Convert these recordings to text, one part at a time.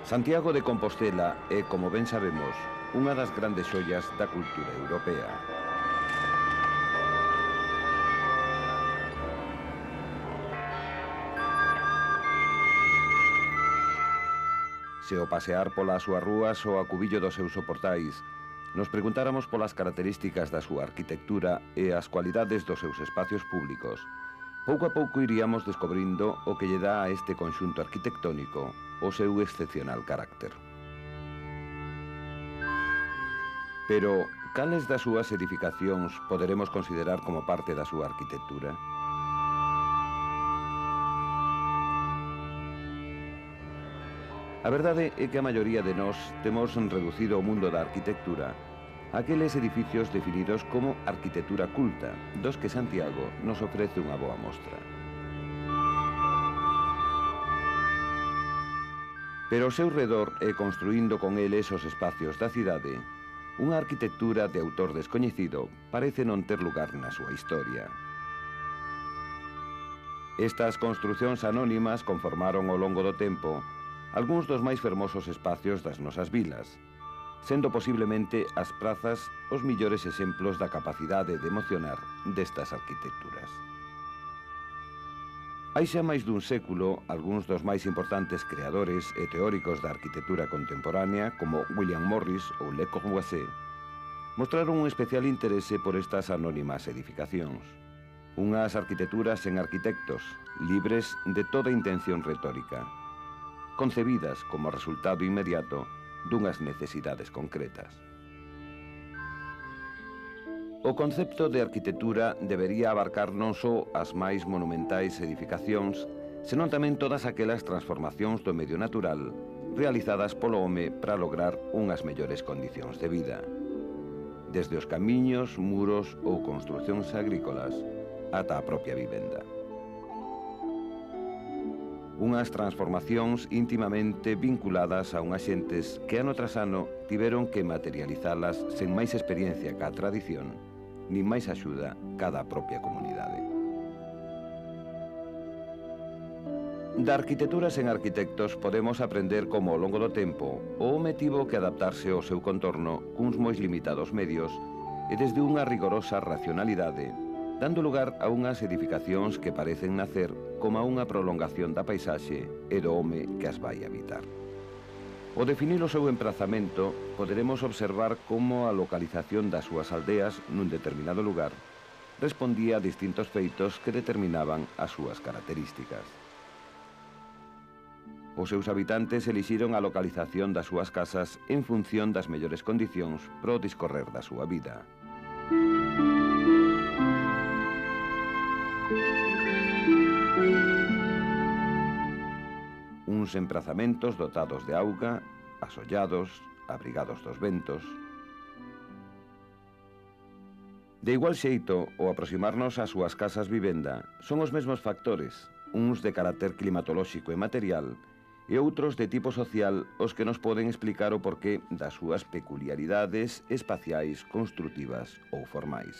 Santiago de Compostela é, como ben sabemos, unha das grandes xoias da cultura europea. Se ao pasear polas súas rúas ou a cubillo dos seus soportais nos preguntáramos polas características da súa arquitectura e as cualidades dos seus espacios públicos, pouco a pouco iríamos descubrindo o que lle dá a este conxunto arquitectónico o seu excepcional carácter. Pero, cales das súas edificacións poderemos considerar como parte da súa arquitectura? A verdade é que a maioría de nós temos reducido o mundo da arquitectura a aqueles edificios definidos como arquitectura culta, dos que Santiago nos ofrece unha boa mostra. Pero ao seu redor e construindo con eles os espacios da cidade, unha arquitectura de autor descoñecido parece non ter lugar na súa historia. Estas construcións anónimas conformaron ao longo do tempo algúns dos máis fermosos espacios das nosas vilas, sendo posiblemente as prazas os millores exemplos da capacidade de emocionar destas arquitecturas. Hai xa máis dun século, algúns dos máis importantes creadores e teóricos da arquitectura contemporánea, como William Morris ou Le Corbusier, mostraron un especial interese por estas anónimas edificacións. Unhas arquitecturas sen arquitectos, libres de toda intención retórica, concebidas como resultado inmediato dunhas necesidades concretas. O concepto de arquitectura debería abarcar non só as máis monumentais edificacións, senón tamén todas aquelas transformacións do medio natural realizadas polo home para lograr unhas mellores condicións de vida. Desde os camiños, muros ou construcións agrícolas ata a propia vivenda. Unhas transformacións íntimamente vinculadas a unhas xentes que ano tras ano tiveron que materializalas sen máis experiencia ca tradición, nin máis axuda cada propia comunidade. Da arquitectura sen arquitectos podemos aprender como ao longo do tempo o home tivo que adaptarse ao seu contorno cuns moi limitados medios e desde unha rigorosa racionalidade, dando lugar a unhas edificacións que parecen nacer como unha prolongación da paisaxe e do home que as vai habitar. Ao definir o seu emprazamento, poderemos observar como a localización das súas aldeas nun determinado lugar respondía a distintos feitos que determinaban as súas características. Os seus habitantes elixiron a localización das súas casas en función das mellores condicións para o discorrer da súa vida. Uns emprazamentos dotados de auga, asollados, abrigados dos ventos. De igual xeito, ao aproximarnos ás súas casas vivenda, son os mesmos factores, uns de carácter climatolóxico e material, e outros de tipo social os que nos poden explicar o porqué das súas peculiaridades espaciais, construtivas ou formais.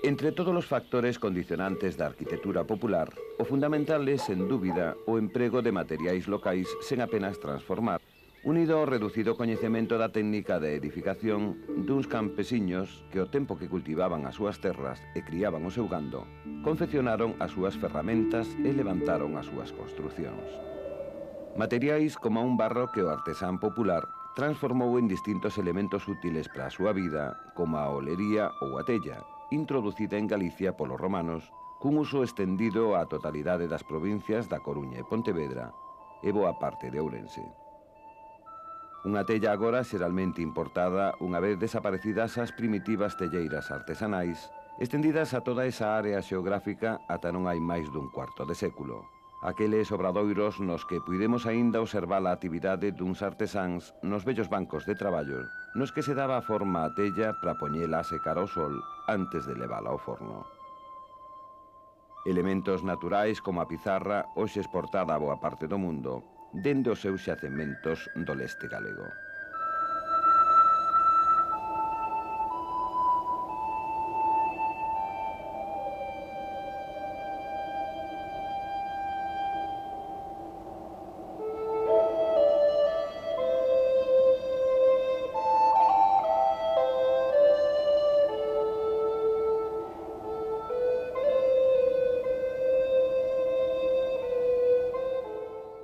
Entre todos os factores condicionantes da arquitectura popular, o fundamental é, sen dúbida, o emprego de materiais locais sen apenas transformar, unido ao reducido coñecemento da técnica de edificación duns campesiños que ao tempo que cultivaban as súas terras e criaban o seu gando, confeccionaron as súas ferramentas e levantaron as súas construcións. Materiais como un barro que o artesán popular transformou en distintos elementos útiles para a súa vida, como a olería ou a tella, introducida en Galicia polos romanos cun uso estendido á totalidade das provincias da Coruña e Pontevedra e boa parte de Ourense. Unha tella agora xeralmente importada unha vez desaparecidas as primitivas telleiras artesanais, estendidas a toda esa área xeográfica ata non hai máis dun cuarto de século. Aqueles obradoiros nos que puidemos aínda observar a actividade duns artesáns nos vellos bancos de traballo, nos que se daba forma a tella para poñela a secar ao sol antes de levala ao forno. Elementos naturais como a pizarra, hoxe exportada a boa parte do mundo, dende os seus xacementos do leste galego.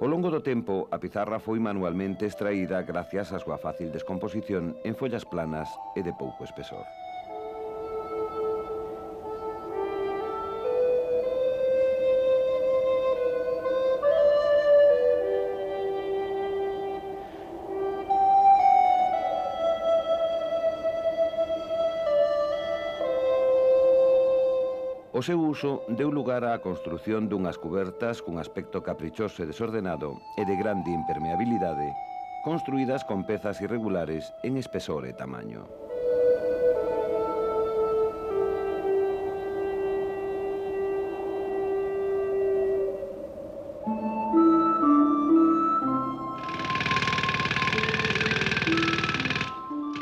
Ao longo do tempo, a pizarra foi manualmente extraída gracias á súa fácil descomposición en follas planas e de pouco espesor. O seu uso deu lugar á construción dunhas cubertas cun aspecto caprichoso e desordenado e de grande impermeabilidade, construídas con pezas irregulares en espesor e tamaño.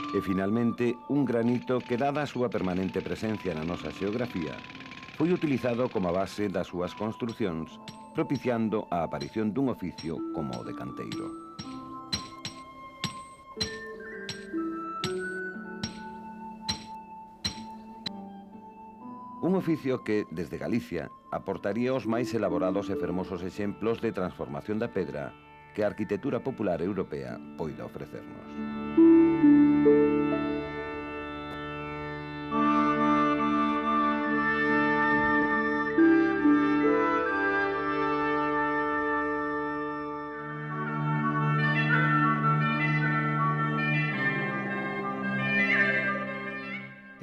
E finalmente, un granito que, dada a súa permanente presencia na nosa xeografía, foi utilizado como a base das súas construcións, propiciando a aparición dun oficio como o de canteiro. Un oficio que, desde Galicia, aportaría os máis elaborados e fermosos exemplos de transformación da pedra que a arquitectura popular europea poida ofrecernos.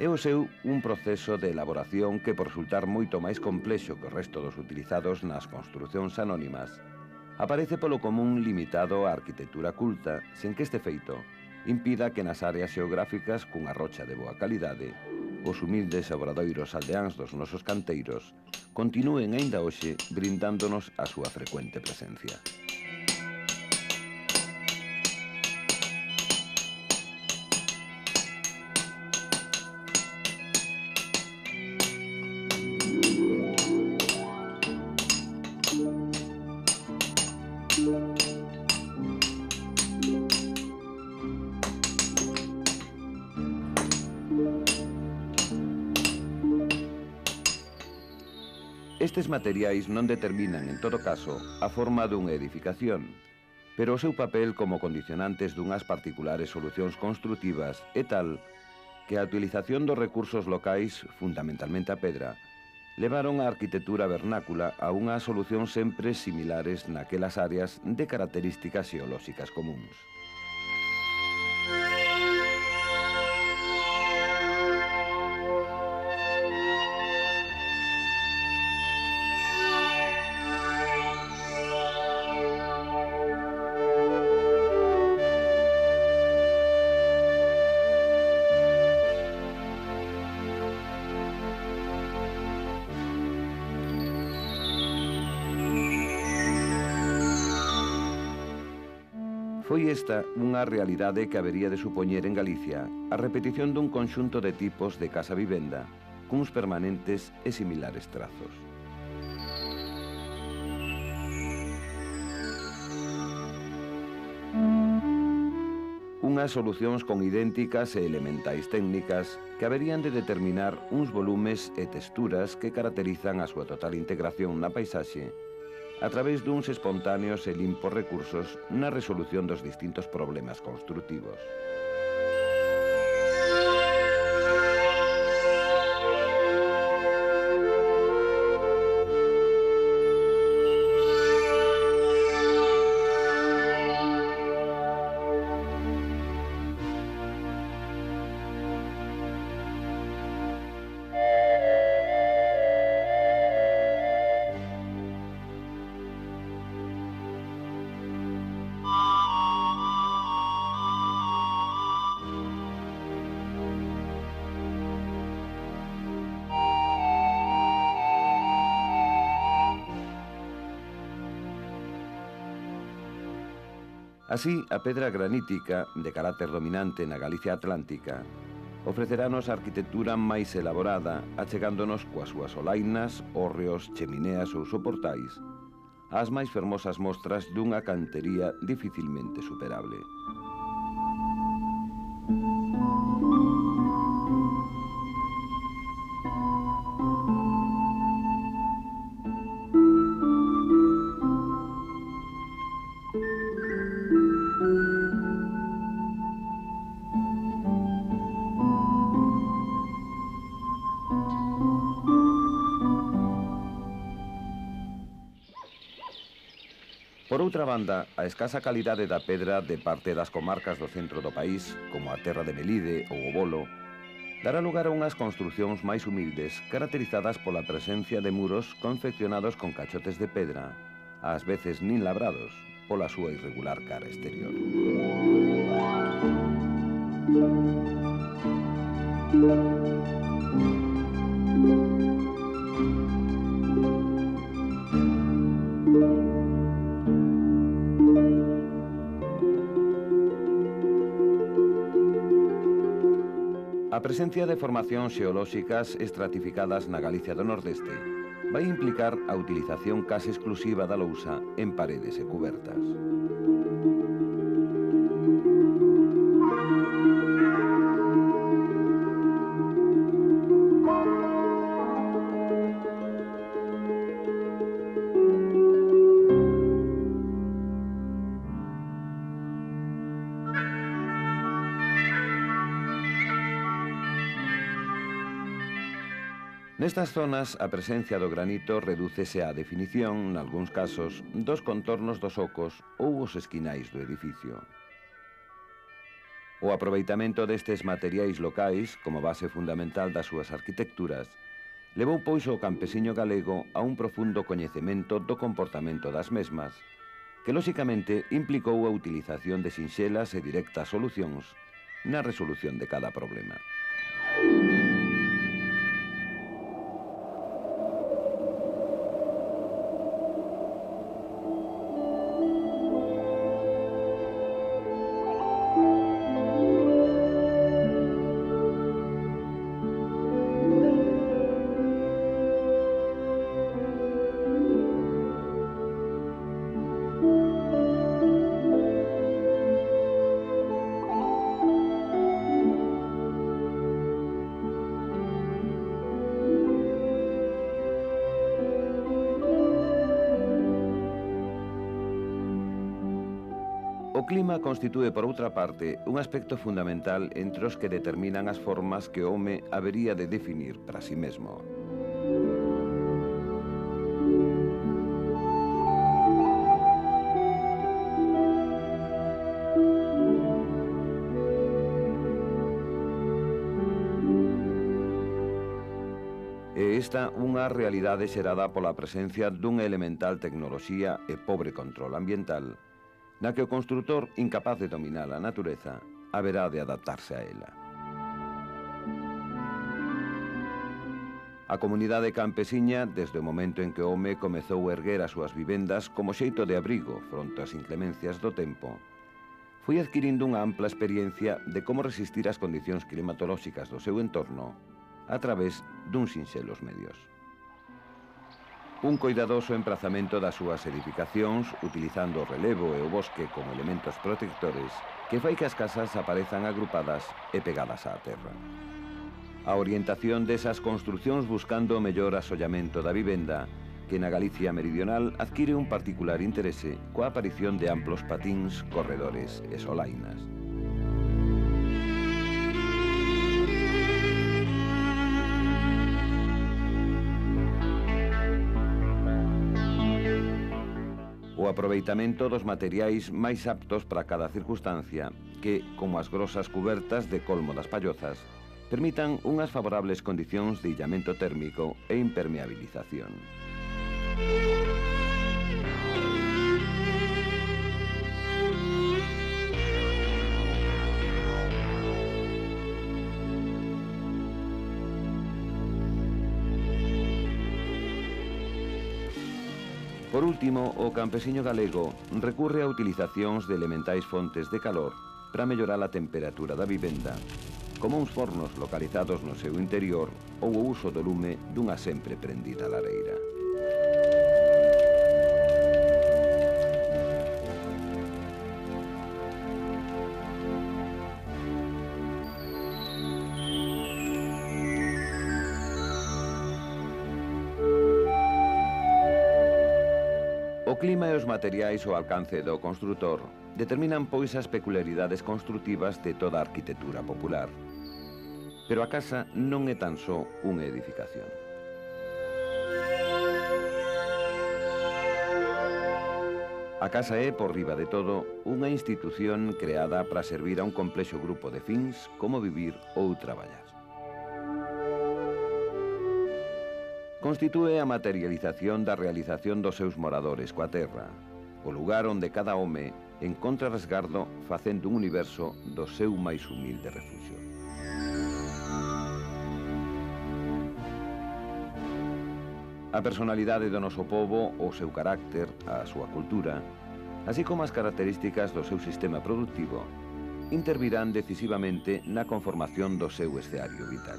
É o seu un proceso de elaboración que, por resultar moito máis complexo que o resto dos utilizados nas construcións anónimas, aparece polo común limitado á arquitectura culta, sen que este feito impida que nas áreas xeográficas cunha rocha de boa calidade, os humildes obradoiros aldeáns dos nosos canteiros continúen aínda hoxe brindándonos a súa frecuente presencia. Estes materiais non determinan, en todo caso, a forma dunha edificación, pero o seu papel como condicionantes dunhas particulares solucións construtivas é tal que a utilización dos recursos locais, fundamentalmente a pedra, levaron a arquitectura vernácula a unhas solucións sempre similares naquelas áreas de características xeolóxicas comuns. Foi esta unha realidade que habería de supoñer en Galicia a repetición dun conxunto de tipos de casa-vivenda cuns permanentes e similares trazos. Unhas solucións con idénticas e elementais técnicas que haberían de determinar uns volumes e texturas que caracterizan a súa total integración na paisaxe a través duns espontáneos e limpos recursos na resolución dos distintos problemas construtivos. Así, a pedra granítica, de carácter dominante na Galicia Atlántica, ofrecerános a arquitectura máis elaborada, achegándonos coas súas olainas, hórreos, chemineas ou soportais, as máis fermosas mostras dunha cantería dificilmente superable. Por outra banda, a escasa calidade da pedra de parte das comarcas do centro do país, como a terra de Melide ou o Bolo, dará lugar a unhas construcións máis humildes, caracterizadas pola presencia de muros confeccionados con cachotes de pedra, ás veces nin labrados, pola súa irregular cara exterior. A presencia de formacións xeolóxicas estratificadas na Galicia do Nordeste vai implicar a utilización case exclusiva da lousa en paredes e cubertas. Nestas zonas, a presencia do granito redúcese á definición, nalgúns casos, dos contornos dos ocos ou os esquinais do edificio. O aproveitamento destes materiais locais, como base fundamental das súas arquitecturas, levou pois o campesiño galego a un profundo coñecemento do comportamento das mesmas, que lóxicamente implicou a utilización de sinxelas e directas solucións na resolución de cada problema. O clima constitúe, por outra parte, un aspecto fundamental entre os que determinan as formas que o home habería de definir para si mesmo. E esta unha realidade xerada pola presencia dunha elemental tecnoloxía e pobre control ambiental, na que o construtor, incapaz de dominar a natureza, haberá de adaptarse a ela. A comunidade campesiña, desde o momento en que o home comezou a erguer as súas vivendas como xeito de abrigo fronte ás inclemencias do tempo, foi adquirindo unha ampla experiencia de como resistir ás condicións climatolóxicas do seu entorno a través duns sinxelos medios. Un coidadoso emprazamento das súas edificacións, utilizando o relevo e o bosque como elementos protectores, que fai que as casas aparezan agrupadas e pegadas á terra. A orientación desas construcións buscando o mellor asollamento da vivenda, que na Galicia meridional adquire un particular interese coa aparición de amplos patíns, corredores e solainas. O aproveitamento dos materiais máis aptos para cada circunstancia que, como as grosas cubertas de colmo das pallozas, permitan unhas favorables condicións de illamento térmico e impermeabilización. Por último, o campesiño galego recurre a utilizacións de elementais fontes de calor para mellorar a temperatura da vivenda, como uns fornos localizados no seu interior ou o uso do lume dunha sempre prendida lareira. O clima e os materiais ao alcance do construtor determinan pois as peculiaridades construtivas de toda a arquitectura popular. Pero a casa non é tan só unha edificación. A casa é, por riba de todo, unha institución creada para servir a un complexo grupo de fins como vivir ou traballar. Constitúe a materialización da realización dos seus moradores coa terra, o lugar onde cada home encontra resgardo facendo un universo do seu máis humilde refugio. A personalidade do noso pobo, o seu carácter, a súa cultura, así como as características do seu sistema productivo, intervirán decisivamente na conformación do seu escenario vital.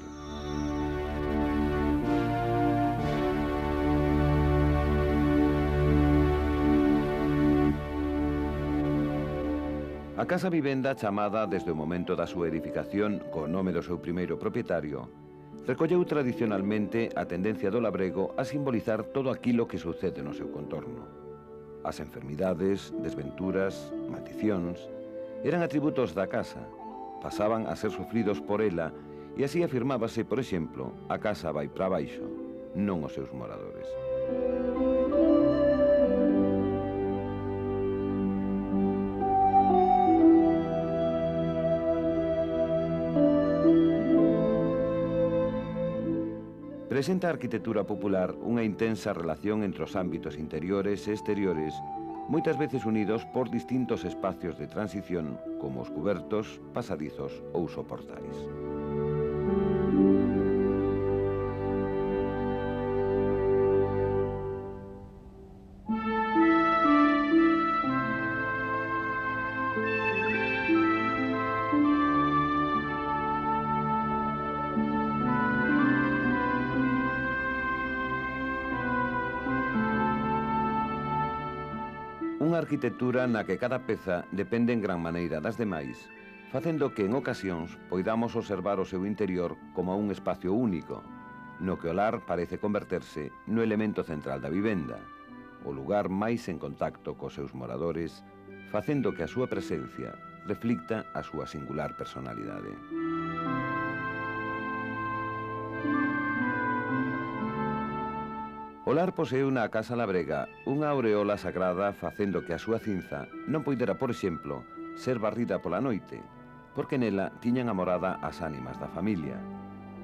A casa vivenda, chamada desde o momento da súa edificación co nome do seu primeiro propietario, recolleu tradicionalmente a tendencia do labrego a simbolizar todo aquilo que sucede no seu contorno. As enfermidades, desventuras, maldicións, eran atributos da casa, pasaban a ser sufridos por ela e así afirmábase, por exemplo, a casa vai para baixo, non os seus moradores. Presenta a arquitectura popular unha intensa relación entre os ámbitos interiores e exteriores, moitas veces unidos por distintos espacios de transición, como os cubertos, pasadizos ou soportais. Unha arquitectura na que cada peza depende en gran maneira das demais, facendo que en ocasións poidamos observar o seu interior como un espacio único, no que o lar parece converterse no elemento central da vivenda, o lugar máis en contacto cos seus moradores, facendo que a súa presencia reflicta a súa singular personalidade. O lar poseeu na casa labrega unha aureola sagrada facendo que a súa cinza non poidera, por exemplo, ser barrida pola noite, porque nela tiñan a morada as ánimas da familia.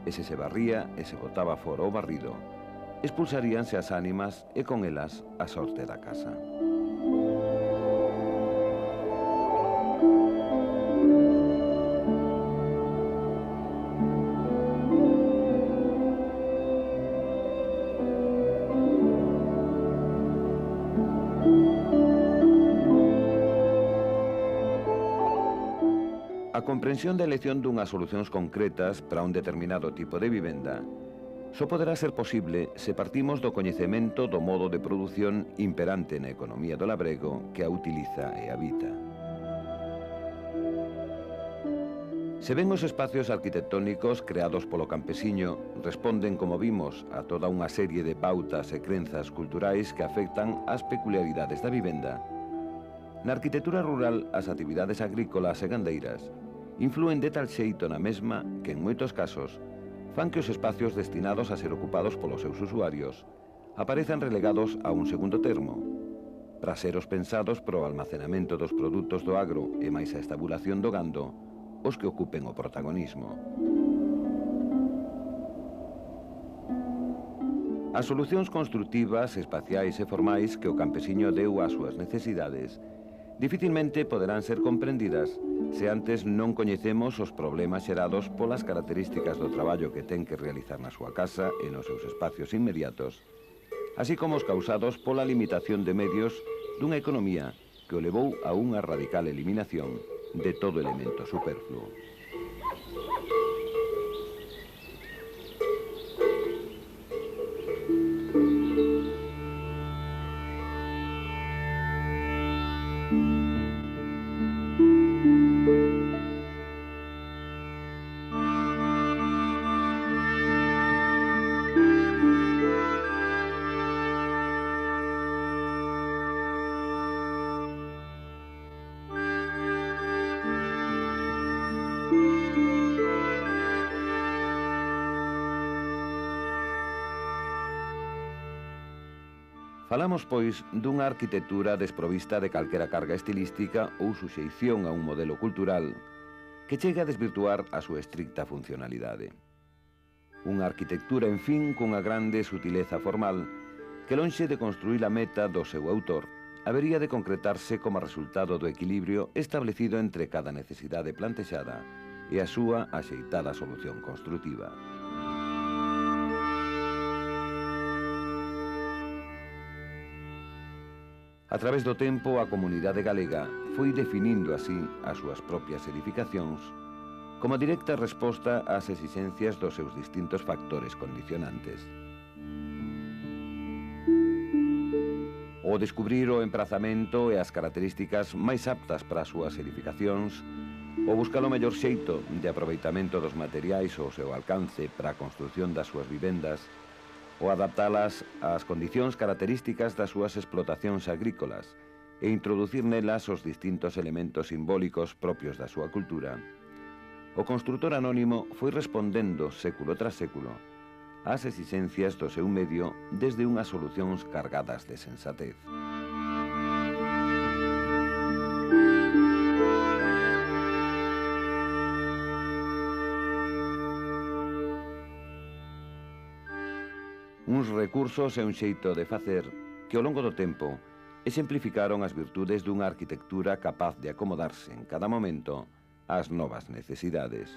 E se barría e se botaba fora o barrido, expulsaríanse as ánimas e con elas a sorte da casa. A comprensión da elección dunhas solucións concretas para un determinado tipo de vivenda só poderá ser posible se partimos do coñecemento do modo de produción imperante na economía do labrego que a utiliza e habita. Se ben os espacios arquitectónicos creados polo campesiño responden, como vimos, a toda unha serie de pautas e crenzas culturais que afectan ás peculiaridades da vivenda, na arquitectura rural as actividades agrícolas e gandeiras influen de tal xeito na mesma que, en moitos casos, fan que os espacios destinados a ser ocupados polos seus usuarios aparezan relegados a un segundo termo, praseros pensados para o almacenamento dos produtos do agro e máis a estabulación do gando, os que ocupen o protagonismo. As solucións construtivas, espaciais e formais que o campesiño deu ás súas necesidades dificilmente poderán ser comprendidas se antes non coñecemos os problemas xerados polas características do traballo que ten que realizar na súa casa e nos seus espacios inmediatos, así como os causados pola limitación de medios dunha economía que o levou a unha radical eliminación de todo elemento superfluo. Falamos, pois, dunha arquitectura desprovista de calquera carga estilística ou suxeición a un modelo cultural que chega a desvirtuar a súa estricta funcionalidade. Unha arquitectura, en fin, cunha grande sutileza formal que, lonxe de construir a meta do seu autor, habería de concretarse como resultado do equilibrio establecido entre cada necesidade plantexada e a súa axeitada solución construtiva. A través do tempo, a comunidade galega foi definindo así as súas propias edificacións como directa resposta ás exixencias dos seus distintos factores condicionantes. O descubrir o emprazamento e as características máis aptas para as súas edificacións, o buscar o mellor xeito de aproveitamento dos materiais ao seu alcance para a construción das súas vivendas, ou adaptalas ás condicións características das súas explotacións agrícolas e introducir nelas os distintos elementos simbólicos propios da súa cultura, o construtor anónimo foi respondendo século tras século ás exixencias do seu medio desde unhas solucións cargadas de sensatez. Uns recursos e un xeito de facer que ao longo do tempo exemplificaron as virtudes dunha arquitectura capaz de acomodarse en cada momento ás novas necesidades.